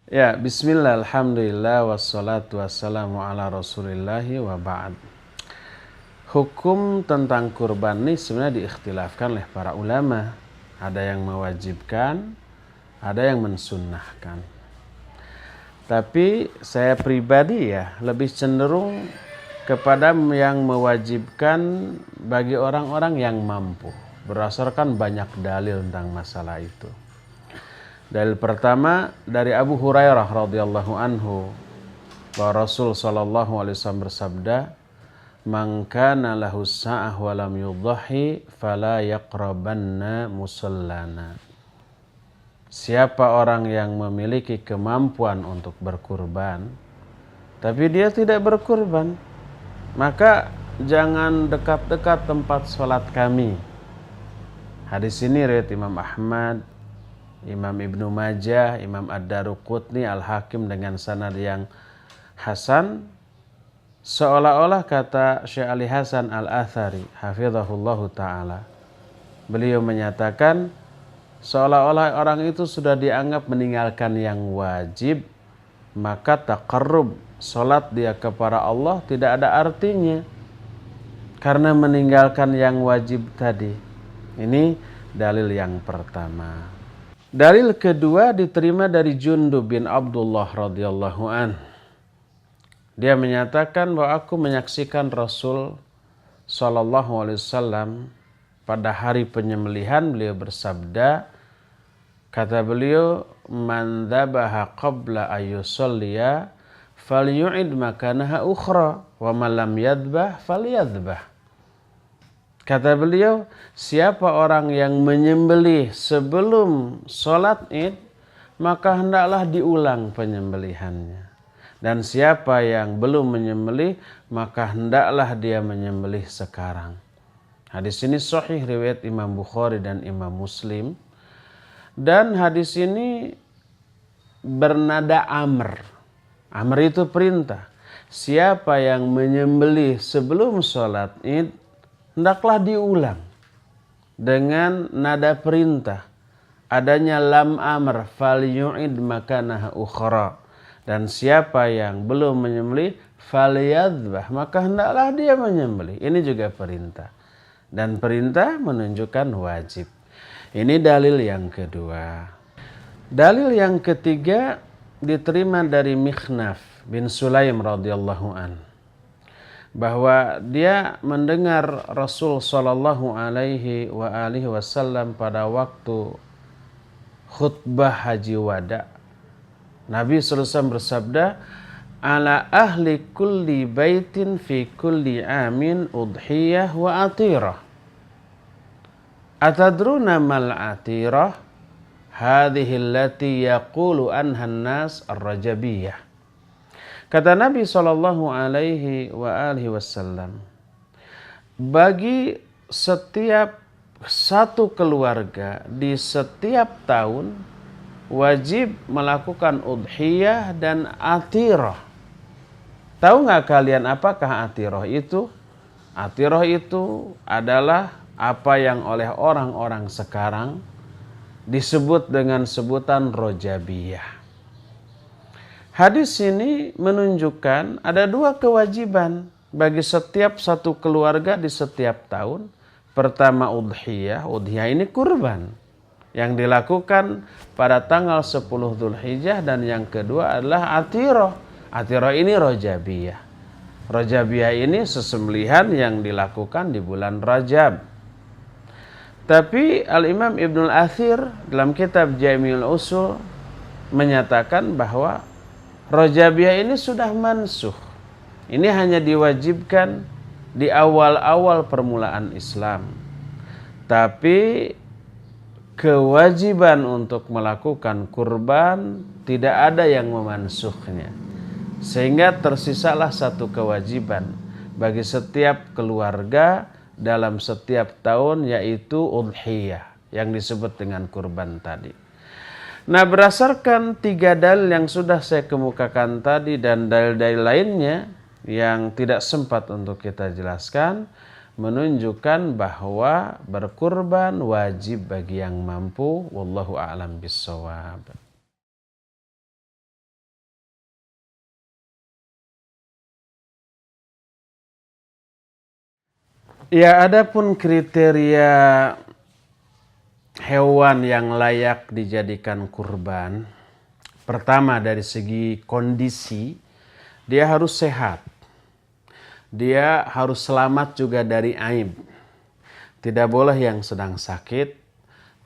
Ya, bismillah, alhamdulillah, wassalatu wassalamu ala rasulillahi wa ba'd. Hukum tentang kurban ini sebenarnya diikhtilafkan oleh para ulama. Ada yang mewajibkan, ada yang mensunnahkan. Tapi saya pribadi lebih cenderung kepada yang mewajibkan bagi orang-orang yang mampu. Berdasarkan banyak dalil tentang masalah itu. Dalil pertama dari Abu Hurairah radhiyallahu anhu bahwa Rasul sallallahu alaihi wasallam bersabda, "Man kana lahu sa'ah wa lam yudhahi fala yaqrabanna musallana." Siapa orang yang memiliki kemampuan untuk berkurban tapi dia tidak berkurban, maka jangan dekat-dekat tempat sholat kami. Hadis ini riwayat Imam Ahmad, Imam Ibnu Majah, Imam Ad-Daruqutni, Al-Hakim dengan sanad yang hasan. Seolah-olah kata Syekh Ali Hasan Al-Athari hafizahullahu ta'ala, beliau menyatakan seolah-olah orang itu sudah dianggap meninggalkan yang wajib, maka taqarrub, salat dia kepada Allah tidak ada artinya karena meninggalkan yang wajib tadi. Ini dalil yang pertama. Dalil kedua diterima dari Jundub bin Abdullah radhiyallahu an. Dia menyatakan bahwa aku menyaksikan Rasul sallallahu alaihi wasallam pada hari penyembelihan, beliau bersabda, kata beliau, "Man dzabaha qabla ayyusalliya falyu'id makanaha ukhra wa man lam yadbah falyadbah." Kata beliau, siapa orang yang menyembelih sebelum sholat id, maka hendaklah diulang penyembelihannya. Dan siapa yang belum menyembelih, maka hendaklah dia menyembelih sekarang. Hadis ini sahih riwayat Imam Bukhari dan Imam Muslim. Dan hadis ini bernada amr. Amr itu perintah. Siapa yang menyembelih sebelum sholat id, hendaklah diulang dengan nada perintah. Adanya lam amr, falyu'id makanaha ukhra. Dan siapa yang belum menyembelih, falyadbah, maka hendaklah dia menyembelih. Ini juga perintah. Dan perintah menunjukkan wajib. Ini dalil yang kedua. Dalil yang ketiga diterima dari Mikhnaf bin Sulaim radhiyallahu an, bahwa dia mendengar Rasul sallallahu alaihi wasallam pada waktu khutbah haji wada. Nabi sallallahu alaihi wasallam bersabda, "Ala ahli kulli baitin fi kulli amin udhiyah wa atirah. Atadruna mal atirah? Hadhihi allati yaqulu anha an-nas ar-rajabiyah." Kata Nabi sallallahu alaihi wasallam, bagi setiap satu keluarga di setiap tahun wajib melakukan udhiyah dan atirah. Tahu nggak kalian apakah atirah itu? Atirah itu adalah apa yang oleh orang-orang sekarang disebut dengan sebutan rojabiyah. Hadis ini menunjukkan ada dua kewajiban bagi setiap satu keluarga di setiap tahun. Pertama udhiyah. Udhiyah ini kurban yang dilakukan pada tanggal 10 Dzulhijjah, dan yang kedua adalah atirah. Atirah ini rojabiyah. Rojabiyah ini sesembelihan yang dilakukan di bulan Rajab. Tapi Al-Imam Ibnul Athir dalam kitab Jami'ul Usul menyatakan bahwa rojabiyah ini sudah mansukh. Ini hanya diwajibkan di awal-awal permulaan Islam. Tapi kewajiban untuk melakukan kurban tidak ada yang memansukhnya. Sehingga tersisalah satu kewajiban bagi setiap keluarga dalam setiap tahun, yaitu udhiyah yang disebut dengan kurban tadi. Nah, berdasarkan tiga dalil yang sudah saya kemukakan tadi dan dalil-dalil lainnya yang tidak sempat untuk kita jelaskan, menunjukkan bahwa berkurban wajib bagi yang mampu. Wallahu a'lam bissawab. Ya, adapun kriteria hewan yang layak dijadikan kurban, pertama dari segi kondisi, dia harus sehat. Dia harus selamat juga dari aib. Tidak boleh yang sedang sakit,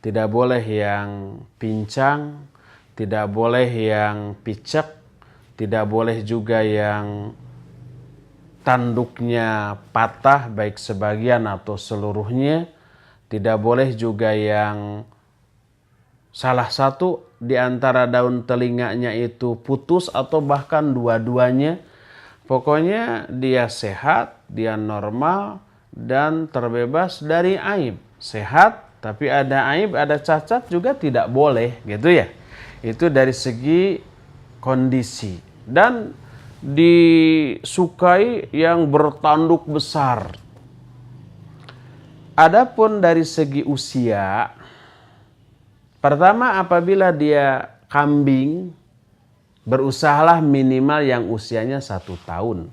tidak boleh yang pincang, tidak boleh yang picek, tidak boleh juga yang tanduknya patah baik sebagian atau seluruhnya, tidak boleh juga yang salah satu di antara daun telinganya itu putus atau bahkan dua-duanya. Pokoknya dia sehat, dia normal, dan terbebas dari aib. Sehat, tapi ada aib, ada cacat juga tidak boleh, gitu ya. Itu dari segi kondisi. Dan disukai yang bertanduk besar. Adapun dari segi usia, pertama apabila dia kambing, berusahalah minimal yang usianya 1 tahun.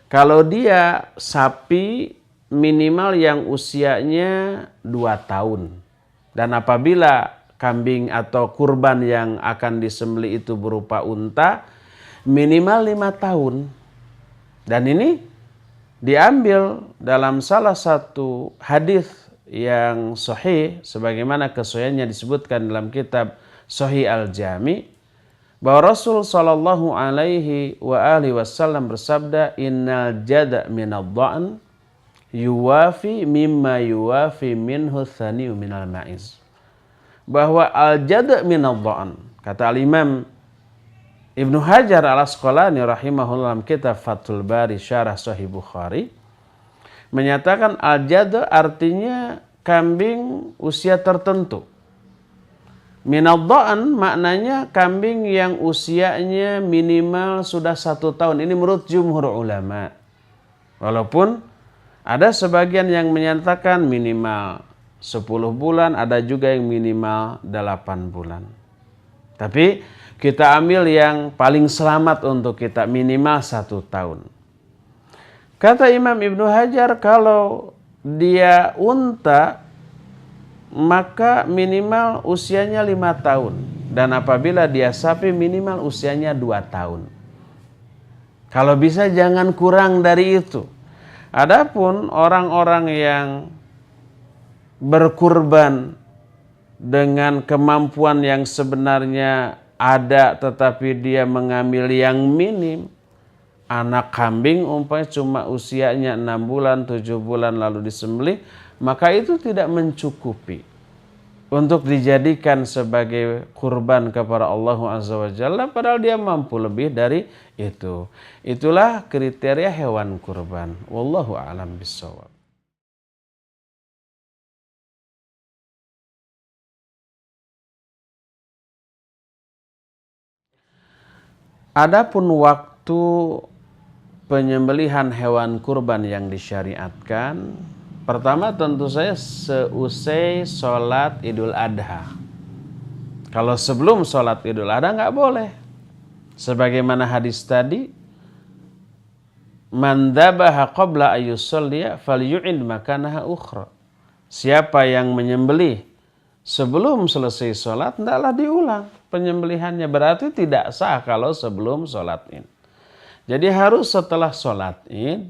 Kalau dia sapi, minimal yang usianya 2 tahun. Dan apabila kambing atau kurban yang akan disembelih itu berupa unta, minimal 5 tahun. Dan ini diambil dalam salah satu hadis yang sahih, sebagaimana kesahihannya disebutkan dalam kitab Sahih Al-Jami, bahwa Rasul sallallahu alaihi wa alihi wasallam bersabda, innal jada' minad dha'n yuwafi mimma yuwafi minhu thani'u minal ma'iz. Bahwa al jada' minad dha'n, kata al-Imam Ibnu Hajar al-Asqalani rahimahullah dalam kitab Fathul Bari Syarah Sahih Bukhari, menyatakan al jada' artinya kambing usia tertentu. Minad dha'n maknanya kambing yang usianya minimal sudah 1 tahun. Ini menurut jumhur ulama. Walaupun ada sebagian yang menyatakan minimal 10 bulan, ada juga yang minimal 8 bulan. Tapi kita ambil yang paling selamat untuk kita, minimal 1 tahun. Kata Imam Ibnu Hajar, kalau dia unta, maka minimal usianya 5 tahun. Dan apabila dia sapi, minimal usianya 2 tahun. Kalau bisa jangan kurang dari itu. Adapun orang-orang yang berkurban dengan kemampuan yang sebenarnya ada, tetapi dia mengambil yang minim, anak kambing umpamanya cuma usianya 6 bulan, 7 bulan lalu disembelih, maka itu tidak mencukupi untuk dijadikan sebagai kurban kepada Allah Azza wa Jalla, padahal dia mampu lebih dari itu. Itulah kriteria hewan kurban. Wallahu a'lam bishawab. Adapun waktu penyembelihan hewan kurban yang disyariatkan, pertama tentu saja seusai sholat Idul Adha. Kalau sebelum sholat Idul Adha nggak boleh. Sebagaimana hadis tadi, man dhabaha qabla ayyusalliya falyu'id makanaha ukhra. Siapa yang menyembelih sebelum selesai sholat, hendaklah diulang penyembelihannya. Berarti tidak sah kalau sebelum sholat Id. Jadi harus setelah sholat Id,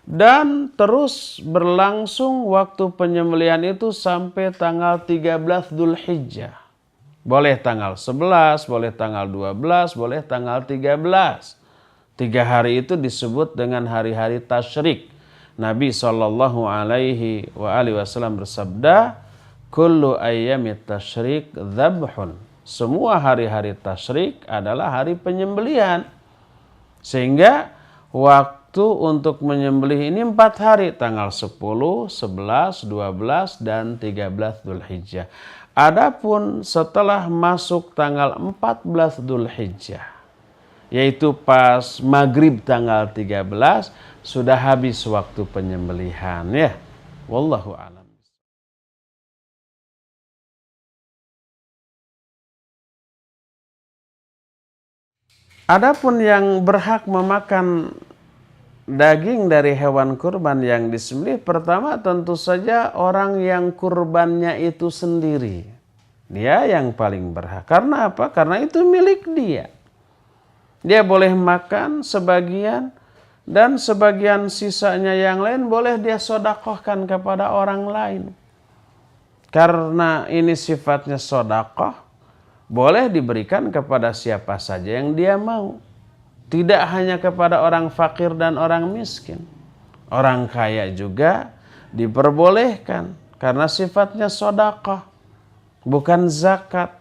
dan terus berlangsung waktu penyembelihan itu sampai tanggal 13 Dzulhijjah. Boleh tanggal 11, boleh tanggal 12, boleh tanggal 13. 3 hari itu disebut dengan hari-hari tasyrik. Nabi sallallahu alaihi wasallam bersabda, kullu ayyamit tasyrik dzabhun. Semua hari-hari tasyrik adalah hari penyembelihan. Sehingga waktu untuk menyembelih ini 4 hari, tanggal 10, 11, 12, dan 13 Dzulhijjah. Adapun setelah masuk tanggal 14 Dzulhijjah, yaitu pas maghrib tanggal 13, sudah habis waktu penyembelihan ya. Wallahu a'lam. Adapun yang berhak memakan daging dari hewan kurban yang disembelih, pertama tentu saja orang yang kurbannya itu sendiri. Dia yang paling berhak. Karena apa? Karena itu milik dia. Dia boleh makan sebagian dan sebagian sisanya yang lain boleh dia sodakohkan kepada orang lain. Karena ini sifatnya sodakoh, boleh diberikan kepada siapa saja yang dia mau. Tidak hanya kepada orang fakir dan orang miskin. Orang kaya juga diperbolehkan karena sifatnya sodakoh, bukan zakat.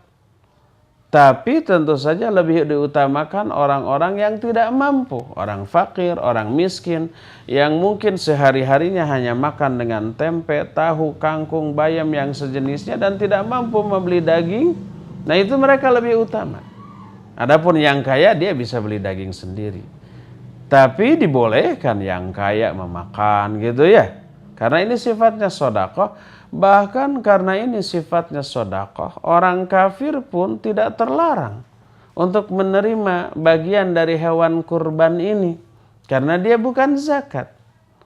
Tapi tentu saja lebih diutamakan orang-orang yang tidak mampu. Orang fakir, orang miskin, yang mungkin sehari-harinya hanya makan dengan tempe, tahu, kangkung, bayam yang sejenisnya dan tidak mampu membeli daging. Nah itu mereka lebih utama. Adapun yang kaya dia bisa beli daging sendiri. Tapi dibolehkan yang kaya memakan gitu ya. Karena ini sifatnya sedekah. Bahkan karena ini sifatnya sedekah, orang kafir pun tidak terlarang untuk menerima bagian dari hewan kurban ini. Karena dia bukan zakat.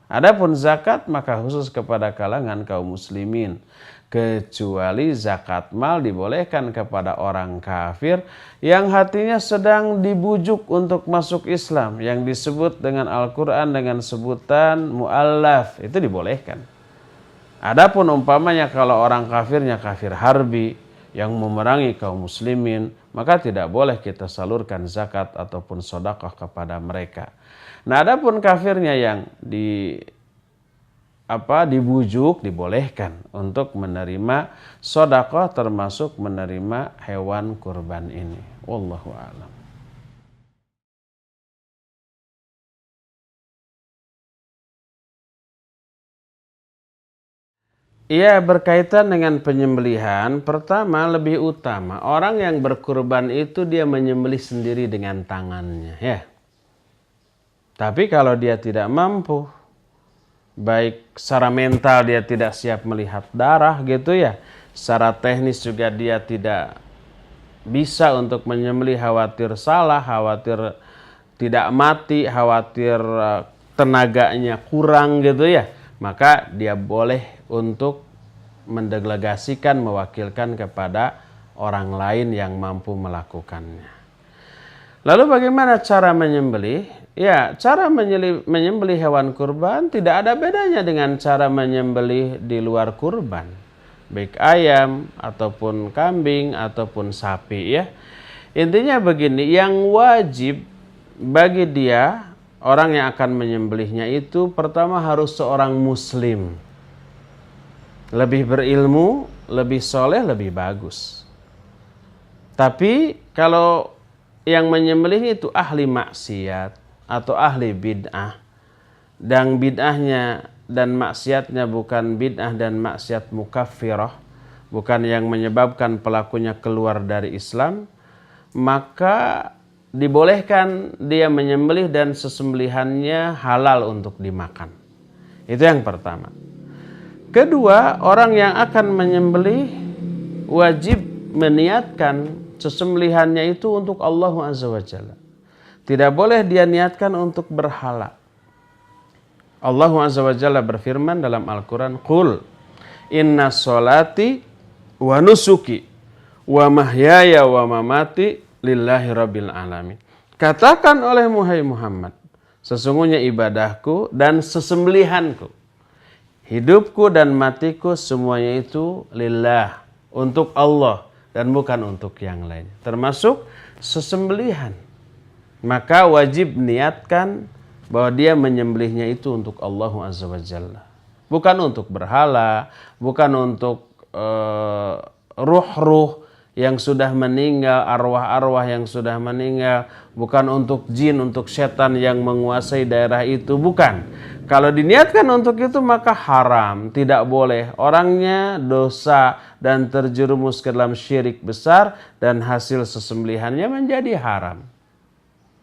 Adapun zakat maka khusus kepada kalangan kaum muslimin. Kecuali zakat mal dibolehkan kepada orang kafir yang hatinya sedang dibujuk untuk masuk Islam, yang disebut dengan Al-Quran dengan sebutan mu'allaf, itu dibolehkan. Adapun umpamanya kalau orang kafirnya kafir harbi yang memerangi kaum muslimin, maka tidak boleh kita salurkan zakat ataupun sedekah kepada mereka. Nah, adapun kafirnya yang dibujuk, dibolehkan untuk menerima sedekah termasuk menerima hewan kurban ini. Wallahu a'lam. Iya, berkaitan dengan penyembelihan, pertama lebih utama orang yang berkurban itu dia menyembelih sendiri dengan tangannya, ya. Tapi kalau dia tidak mampu, baik secara mental dia tidak siap melihat darah gitu ya, secara teknis juga dia tidak bisa untuk menyembelih, khawatir salah, khawatir tidak mati, khawatir tenaganya kurang gitu ya, maka dia boleh untuk mendelegasikan, mewakilkan kepada orang lain yang mampu melakukannya. Lalu bagaimana cara menyembelih? Ya, cara menyembelih hewan kurban tidak ada bedanya dengan cara menyembelih di luar kurban. Baik ayam, ataupun kambing, ataupun sapi ya. Intinya begini, yang wajib bagi dia, orang yang akan menyembelihnya itu pertama harus seorang muslim. Lebih berilmu, lebih soleh, lebih bagus. Tapi kalau yang menyembelih itu ahli maksiat atau ahli bid'ah, dan bid'ahnya dan maksiatnya bukan bid'ah dan maksiat mukaffirah, bukan yang menyebabkan pelakunya keluar dari Islam, maka dibolehkan dia menyembelih dan sesembelihannya halal untuk dimakan. Itu yang pertama. Kedua, orang yang akan menyembelih wajib meniatkan sesembelihannya itu untuk Allah Azza wa Jalla. Tidak boleh dia niatkan untuk berhala. Allah Azza wa Jalla berfirman dalam Al-Quran, Qul inna sholati wa nusuki wa mahyaya wa mamati lillahi rabbil alamin. Katakan oleh Muhammad, sesungguhnya ibadahku dan sesembelihanku, hidupku dan matiku semuanya itu lillah, untuk Allah dan bukan untuk yang lain. Termasuk sesembelihan. Maka wajib niatkan bahwa dia menyembelihnya itu untuk Allah Azza wa Jalla. Bukan untuk berhala, bukan untuk ruh-ruh yang sudah meninggal, arwah-arwah yang sudah meninggal, bukan untuk jin, untuk setan yang menguasai daerah itu, bukan. Kalau diniatkan untuk itu maka haram, tidak boleh. Orangnya dosa dan terjerumus ke dalam syirik besar dan hasil sesembelihannya menjadi haram.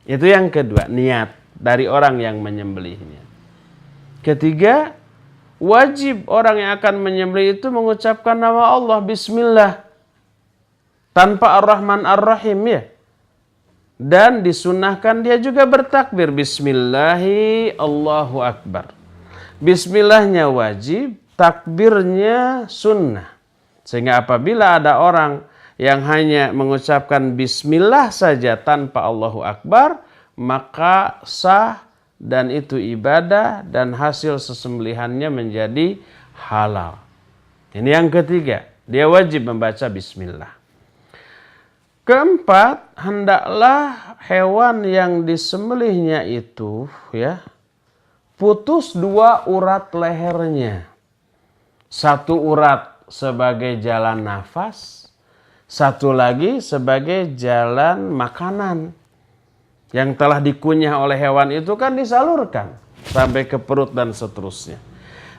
Itu yang kedua, niat dari orang yang menyembelihnya. Ketiga, wajib orang yang akan menyembelih itu mengucapkan nama Allah, Bismillah, tanpa Ar-Rahman Ar-Rahim ya. Dan disunahkan dia juga bertakbir. Bismillahi Allahu Akbar. Bismillahnya wajib, takbirnya sunnah. Sehingga apabila ada orang yang hanya mengucapkan bismillah saja tanpa Allahu Akbar, maka sah dan itu ibadah dan hasil sesembelihannya menjadi halal. Ini yang ketiga, dia wajib membaca bismillah. Keempat, hendaklah hewan yang disembelihnya itu putus 2 urat lehernya. 1 urat sebagai jalan nafas, 1 lagi sebagai jalan makanan. Yang telah dikunyah oleh hewan itu kan disalurkan sampai ke perut dan seterusnya.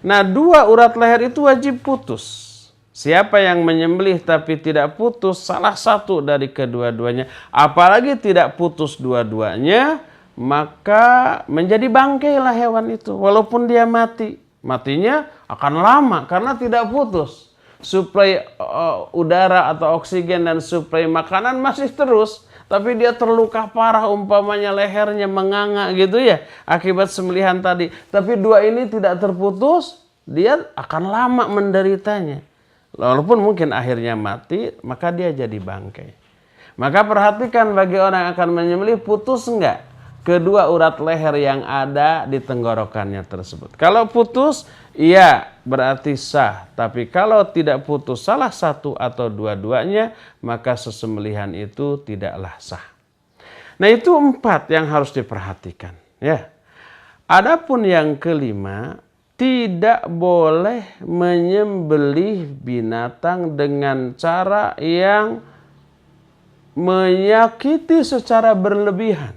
Nah, 2 urat leher itu wajib putus. Siapa yang menyembelih tapi tidak putus salah satu dari kedua-duanya, apalagi tidak putus dua-duanya, maka menjadi bangkailah hewan itu. Walaupun dia mati, matinya akan lama karena tidak putus. Suplai udara atau oksigen dan suplai makanan masih terus, tapi dia terluka parah, umpamanya lehernya menganga gitu ya, akibat sembelihan tadi. Tapi 2 ini tidak terputus, dia akan lama menderitanya. Walaupun mungkin akhirnya mati, maka dia jadi bangkai. Maka perhatikan bagi orang yang akan menyembelih, putus enggak kedua urat leher yang ada di tenggorokannya tersebut. Kalau putus, iya berarti sah. Tapi kalau tidak putus salah satu atau dua-duanya, maka sesembelihan itu tidaklah sah. Nah, itu 4 yang harus diperhatikan. Ya. Adapun yang kelima, tidak boleh menyembelih binatang dengan cara yang menyakiti secara berlebihan.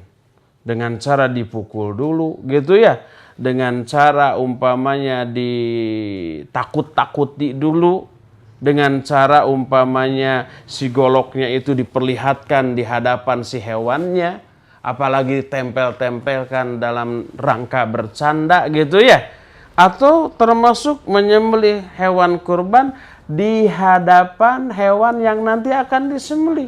Dengan cara dipukul dulu gitu ya. Dengan cara umpamanya ditakut-takuti dulu. Dengan cara umpamanya si goloknya itu diperlihatkan di hadapan si hewannya. Apalagi ditempel-tempelkan dalam rangka bercanda gitu ya. Atau termasuk menyembelih hewan kurban di hadapan hewan yang nanti akan disembelih.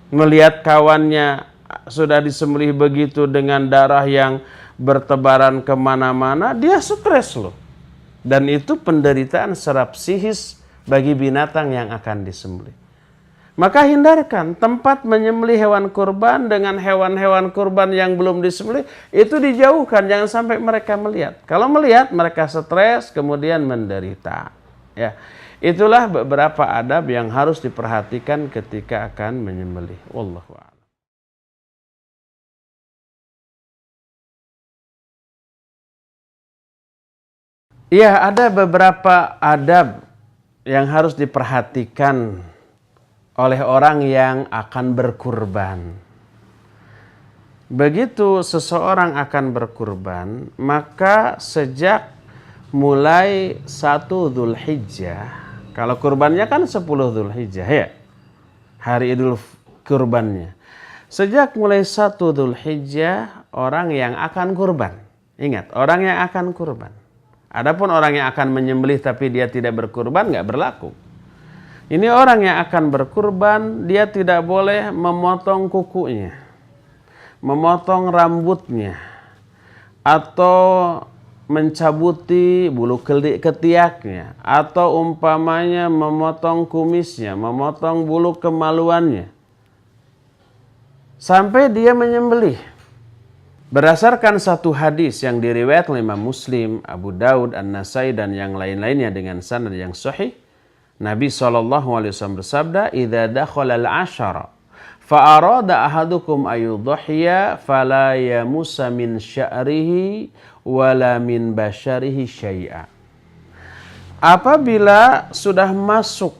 Melihat kawannya sudah disembelih begitu dengan darah yang bertebaran kemana-mana, dia stres loh. Dan itu penderitaan secara psikis bagi binatang yang akan disembelih. Maka hindarkan tempat menyembelih hewan kurban dengan hewan-hewan kurban yang belum disembelih, itu dijauhkan, jangan sampai mereka melihat. Kalau melihat mereka stres, kemudian menderita. Ya, itulah beberapa adab yang harus diperhatikan ketika akan menyembelih. Wallahu a'lam. Iya, ada beberapa adab yang harus diperhatikan oleh orang yang akan berkurban. Begitu seseorang akan berkurban, maka sejak mulai 1 Dzulhijjah, kalau kurbannya kan 10 Dzulhijjah ya, hari Idul kurbannya. Sejak mulai 1 Dzulhijjah, orang yang akan kurban. Ingat, orang yang akan kurban. Adapun orang yang akan menyembelih tapi dia tidak berkurban, nggak berlaku. Ini orang yang akan berkurban, dia tidak boleh memotong kukunya, memotong rambutnya, atau mencabuti bulu ketiaknya, atau umpamanya memotong kumisnya, memotong bulu kemaluannya, sampai dia menyembelih. Berdasarkan satu hadis yang diriwayatkan oleh Imam Muslim, Abu Daud, An-Nasai, dan yang lain-lainnya dengan sanad yang sahih, Nabi SAW bersabda, "Idza dakhala al-'ashara fa arada ahadukum ayudhiya fala yamussa min sya'rihi wala min basyarihi syai'a." Apabila sudah masuk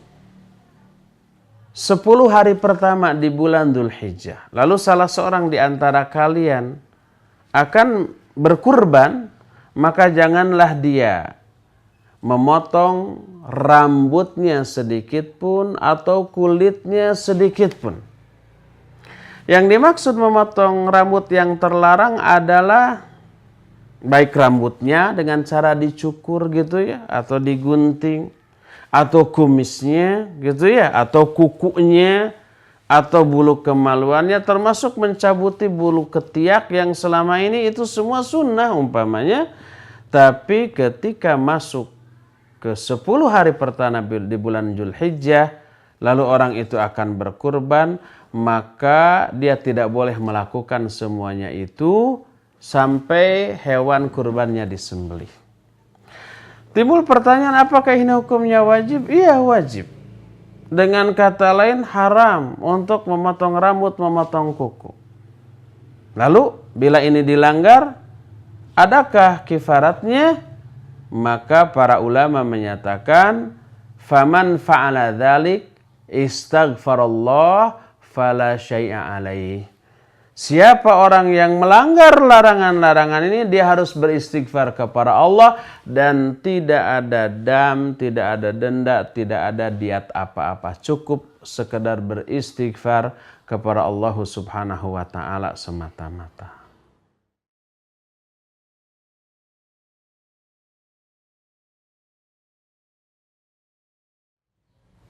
10 hari pertama di bulan Dzulhijjah, lalu salah seorang di antara kalian akan berkurban, maka janganlah dia memotong rambutnya sedikit pun atau kulitnya sedikit pun. Yang dimaksud memotong rambut yang terlarang adalah baik rambutnya dengan cara dicukur gitu ya, atau digunting, atau kumisnya gitu ya, atau kukunya, atau bulu kemaluannya, termasuk mencabuti bulu ketiak yang selama ini itu semua sunnah umpamanya. Tapi ketika masuk ke 10 hari pertama di bulan Dzulhijjah, lalu orang itu akan berkurban, maka dia tidak boleh melakukan semuanya itu sampai hewan kurbannya disembelih. Timbul pertanyaan, apakah ini hukumnya wajib? Iya, wajib. Dengan kata lain, haram untuk memotong rambut, memotong kuku. Lalu, bila ini dilanggar, adakah kifaratnya? Maka para ulama menyatakan, faman fa'ala dzalik istaghfarallah fala syai'a alaihi. Siapa orang yang melanggar larangan-larangan ini, dia harus beristighfar kepada Allah dan tidak ada dam, tidak ada denda, tidak ada diat apa-apa. Cukup sekedar beristighfar kepada Allah Subhanahu wa taala semata-mata.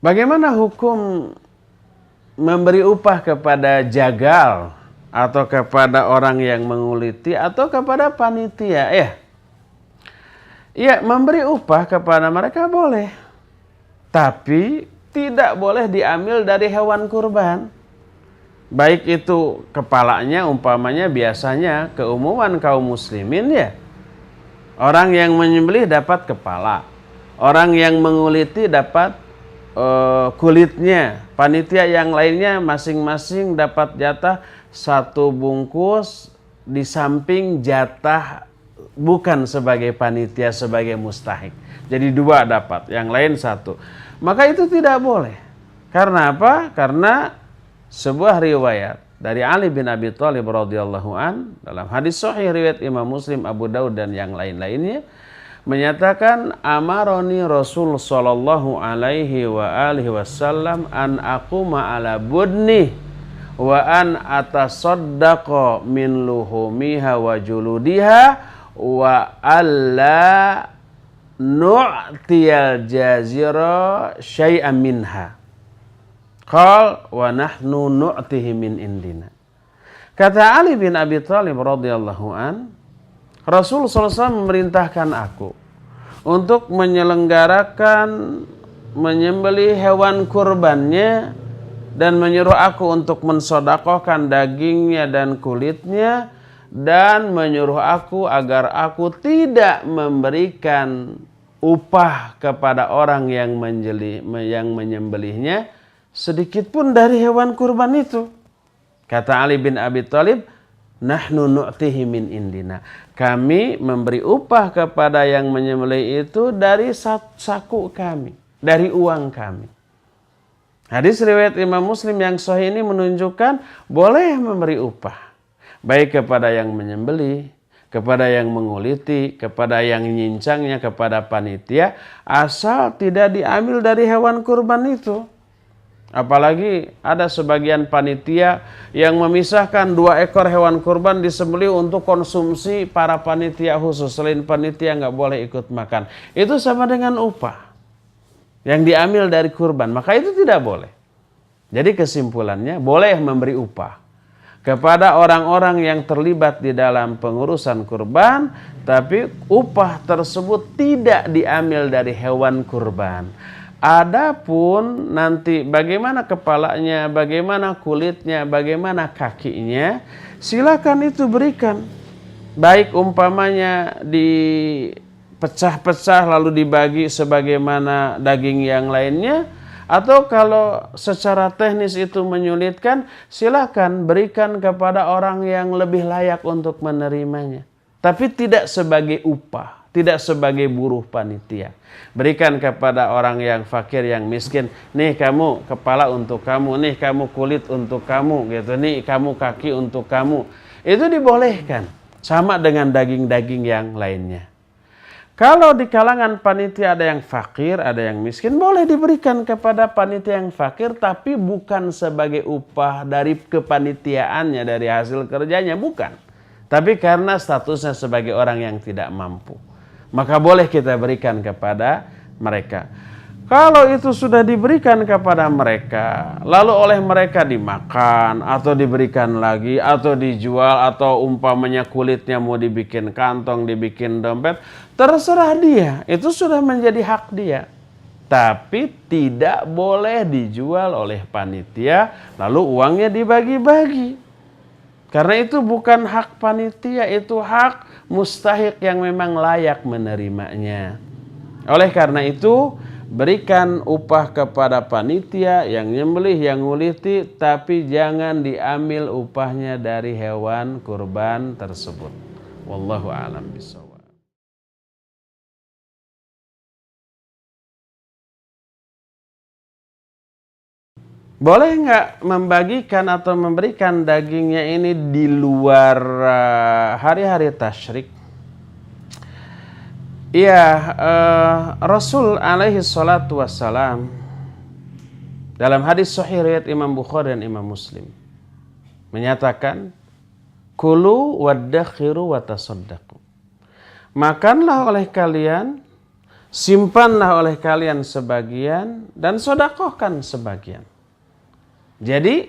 Bagaimana hukum memberi upah kepada jagal atau kepada orang yang menguliti atau kepada panitia? Ya, memberi upah kepada mereka boleh, tapi tidak boleh diambil dari hewan kurban. Baik itu kepalanya, umpamanya biasanya keumuman kaum muslimin ya, orang yang menyembelih dapat kepala, orang yang menguliti dapat kulitnya, panitia yang lainnya masing-masing dapat jatah 1 bungkus di samping jatah bukan sebagai panitia, sebagai mustahik. Jadi 2 dapat, yang lain 1. Maka itu tidak boleh. Karena apa? Karena sebuah riwayat dari Ali bin Abi Thalib radhiyallahu an dalam hadis sahih riwayat Imam Muslim, Abu Daud dan yang lain-lainnya menyatakan, amaroni Rasul sallallahu alaihi wa alihi wasallam an aquma ala budni wa an atasaddaqa min luhumiha wa juludiha wa alla nu'tiyal jazira syai'an minha. Qal wa nahnu nu'tihi min indina. Kata Ali bin Abi Thalib radhiyallahu an, Rasul SAW memerintahkan aku untuk menyelenggarakan menyembelih hewan kurbannya dan menyuruh aku untuk mensodakohkan dagingnya dan kulitnya, dan menyuruh aku agar aku tidak memberikan upah kepada orang yang menyembelihnya sedikit pun dari hewan kurban itu. Kata Ali bin Abi Thalib, nahnu nu'tihi min indina. Kami memberi upah kepada yang menyembelih itu dari saku kami, dari uang kami. Hadis riwayat Imam Muslim yang sahih ini menunjukkan boleh memberi upah, baik kepada yang menyembelih, kepada yang menguliti, kepada yang nyincangnya, kepada panitia, asal tidak diambil dari hewan kurban itu. Apalagi ada sebagian panitia yang memisahkan 2 ekor hewan kurban disembelih untuk konsumsi para panitia khusus. Selain panitia nggak boleh ikut makan. Itu sama dengan upah yang diambil dari kurban. Maka itu tidak boleh. Jadi kesimpulannya, boleh memberi upah kepada orang-orang yang terlibat di dalam pengurusan kurban, tapi upah tersebut tidak diambil dari hewan kurban. Adapun nanti bagaimana kepalanya, bagaimana kulitnya, bagaimana kakinya, silakan itu berikan. Baik umpamanya dipecah-pecah lalu dibagi sebagaimana daging yang lainnya, atau kalau secara teknis itu menyulitkan, silakan berikan kepada orang yang lebih layak untuk menerimanya. Tapi tidak sebagai upah, tidak sebagai buruh panitia. Berikan kepada orang yang fakir, yang miskin. Nih kamu kepala untuk kamu, nih kamu kulit untuk kamu, gitu. Nih kamu kaki untuk kamu. Itu dibolehkan. Sama dengan daging-daging yang lainnya. Kalau di kalangan panitia ada yang fakir, ada yang miskin, boleh diberikan kepada panitia yang fakir, tapi bukan sebagai upah dari kepanitiaannya, dari hasil kerjanya, bukan. Tapi karena statusnya sebagai orang yang tidak mampu. Maka boleh kita berikan kepada mereka. Kalau itu sudah diberikan kepada mereka, lalu oleh mereka dimakan, atau diberikan lagi, atau dijual, atau umpamanya kulitnya mau dibikin kantong, dibikin dompet, terserah dia, itu sudah menjadi hak dia. Tapi tidak boleh dijual oleh panitia, lalu uangnya dibagi-bagi. Karena itu bukan hak panitia, itu hak mustahik yang memang layak menerimanya. Oleh karena itu, berikan upah kepada panitia yang nyembelih, yang nguliti, tapi jangan diambil upahnya dari hewan kurban tersebut. Wallahu a'lam bishawab. Boleh nggak membagikan atau memberikan dagingnya ini di luar hari-hari tasyrik? Iya, Rasul alaihi salatu wassalam dalam hadis sahih riwayat Imam Bukhari dan Imam Muslim menyatakan, kulu waddakhiru watasaddaqu. Makanlah oleh kalian, simpanlah oleh kalian sebagian, dan sodakohkan sebagian. Jadi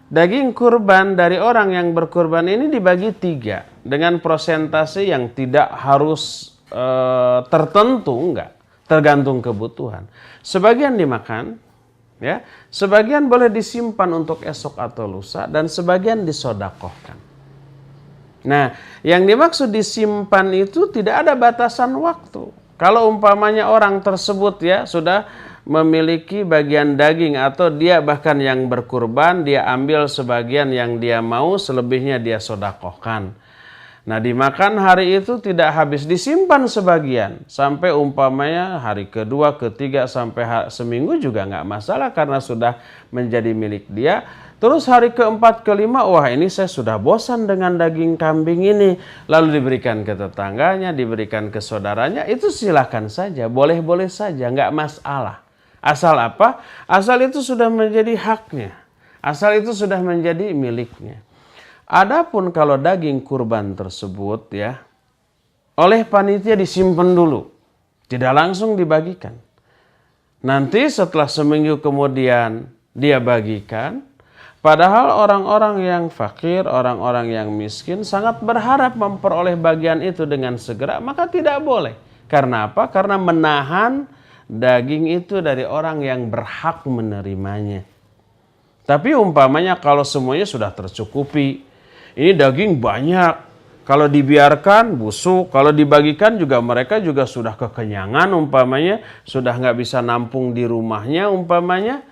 daging kurban dari orang yang berkurban ini dibagi 3 dengan persentase yang tidak harus tertentu, enggak, tergantung kebutuhan. Sebagian dimakan, ya, sebagian boleh disimpan untuk esok atau lusa, dan sebagian disodakohkan. Nah, yang dimaksud disimpan itu tidak ada batasan waktu. Kalau umpamanya orang tersebut ya sudah memiliki bagian daging, atau dia bahkan yang berkurban, dia ambil sebagian yang dia mau, selebihnya dia sodakohkan. Nah, dimakan hari itu tidak habis, disimpan sebagian sampai umpamanya hari kedua, ketiga, sampai seminggu juga nggak masalah karena sudah menjadi milik dia. Terus hari keempat, kelima, wah ini saya sudah bosan dengan daging kambing ini, lalu diberikan ke tetangganya, diberikan ke saudaranya, itu silakan saja, boleh-boleh saja, nggak masalah. Asal apa? Asal itu sudah menjadi haknya, asal itu sudah menjadi miliknya. Adapun kalau daging kurban tersebut ya oleh panitia disimpan dulu, tidak langsung dibagikan. Nanti setelah seminggu kemudian dia bagikan, padahal orang-orang yang fakir, orang-orang yang miskin sangat berharap memperoleh bagian itu dengan segera, maka tidak boleh. Karena apa? Karena menahan daging itu dari orang yang berhak menerimanya. Tapi umpamanya kalau semuanya sudah tercukupi, ini daging banyak, kalau dibiarkan busuk, kalau dibagikan juga mereka juga sudah kekenyangan umpamanya, sudah nggak bisa nampung di rumahnya umpamanya.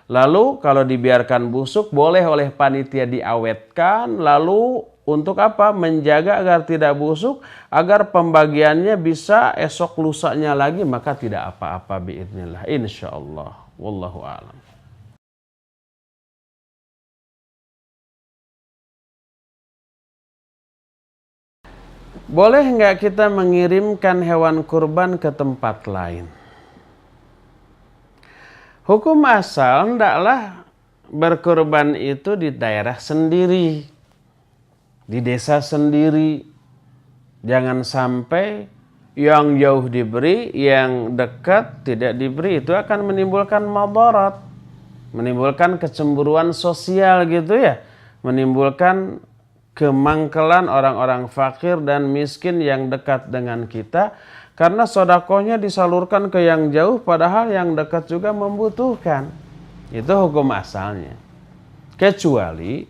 Lalu kalau dibiarkan busuk, boleh oleh panitia diawetkan, lalu untuk apa? Menjaga agar tidak busuk, agar pembagiannya bisa esok lusanya lagi, maka tidak apa-apa biidznillah, insyaallah. Wallahu a'lam. Boleh nggak kita mengirimkan hewan kurban ke tempat lain? Hukum asal hendaklah berkurban itu di daerah sendiri, di desa sendiri. Jangan sampai yang jauh diberi, yang dekat tidak diberi. Itu akan menimbulkan madarat, menimbulkan kecemburuan sosial gitu ya, menimbulkan kemangkelan orang-orang fakir dan miskin yang dekat dengan kita, karena sodakohnya disalurkan ke yang jauh padahal yang dekat juga membutuhkan. Itu hukum asalnya. Kecuali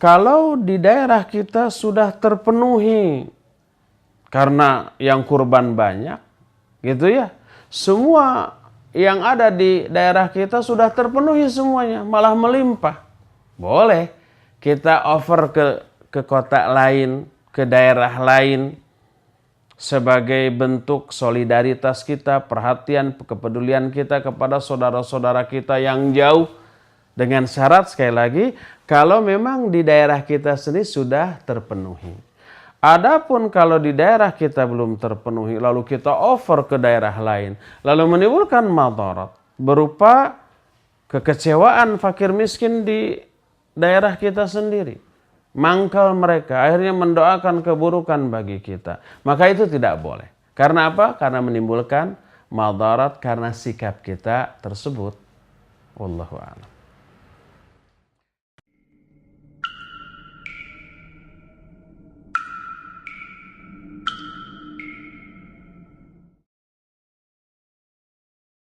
kalau di daerah kita sudah terpenuhi karena yang kurban banyak gitu ya, semua yang ada di daerah kita sudah terpenuhi semuanya, malah melimpah, boleh kita offer ke kota lain, ke daerah lain, sebagai bentuk solidaritas kita, perhatian, kepedulian kita kepada saudara-saudara kita yang jauh, dengan syarat sekali lagi, kalau memang di daerah kita sendiri sudah terpenuhi. Adapun kalau di daerah kita belum terpenuhi, lalu kita offer ke daerah lain, lalu menimbulkan madarat berupa kekecewaan fakir miskin di daerah kita sendiri, mangkal mereka, akhirnya mendoakan keburukan bagi kita, maka itu tidak boleh. Karena apa? Karena menimbulkan madarat karena sikap kita tersebut. Wallahu a'lam.